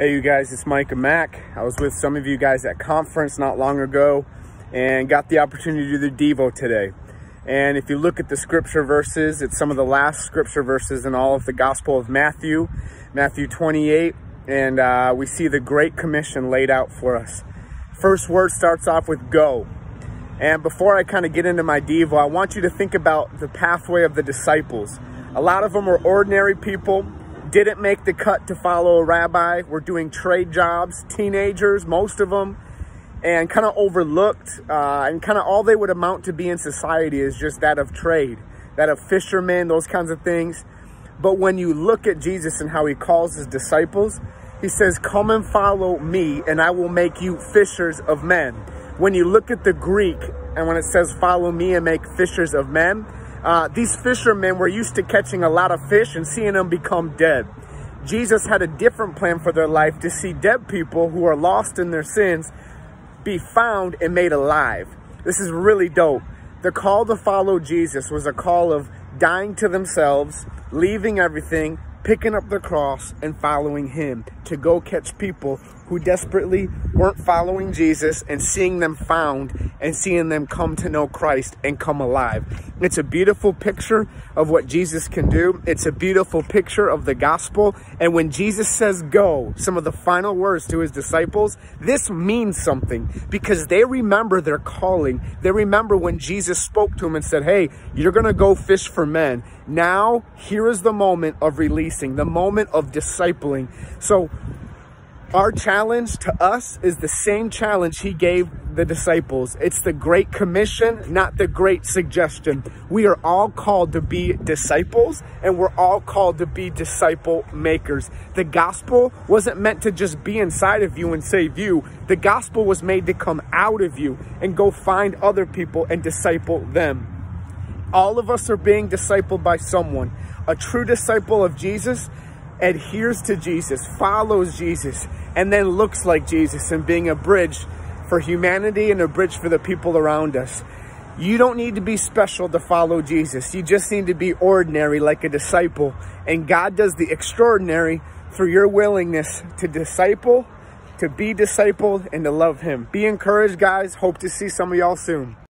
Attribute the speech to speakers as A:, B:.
A: Hey you guys, it's Mike and Mac. I was with some of you guys at conference not long ago and got the opportunity to do the Devo today. And if you look at the scripture verses, it's some of the last scripture verses in all of the Gospel of Matthew, Matthew 28, and we see the Great Commission laid out for us. First word starts off with go. And before I kind of get into my Devo, I want you to think about the pathway of the disciples. A lot of them were ordinary people, didn't make the cut to follow a rabbi, were doing trade jobs, teenagers, most of them, and kind of overlooked, and kind of all they would amount to be in society is just that of trade, that of fishermen, those kinds of things. But when you look at Jesus and how he calls his disciples, he says, come and follow me and I will make you fishers of men. When you look at the Greek and when it says follow me and make fishers of men, these fishermen were used to catching a lot of fish and seeing them become dead. Jesus had a different plan for their life, to see dead people who are lost in their sins be found and made alive. This is really dope. The call to follow Jesus was a call of dying to themselves, leaving everything, picking up the cross and following him, to go catch people who desperately weren't following Jesus and seeing them found and seeing them come to know Christ and come alive. It's a beautiful picture of what Jesus can do. It's a beautiful picture of the gospel. And when Jesus says go, some of the final words to his disciples, this means something because they remember their calling. They remember when Jesus spoke to them and said, hey, you're going to go fish for men. Now, here is the moment of releasing, the moment of discipling. So our challenge to us is the same challenge he gave the disciples. It's the Great Commission, not the Great Suggestion. We are all called to be disciples, and we're all called to be disciple makers. The gospel wasn't meant to just be inside of you and save you. The gospel was made to come out of you and go find other people and disciple them. All of us are being discipled by someone. A true disciple of Jesus adheres to Jesus, follows Jesus, and then looks like Jesus and being a bridge for humanity and a bridge for the people around us. You don't need to be special to follow Jesus. You just need to be ordinary like a disciple. And God does the extraordinary through your willingness to disciple, to be discipled, and to love him. Be encouraged, guys. Hope to see some of y'all soon.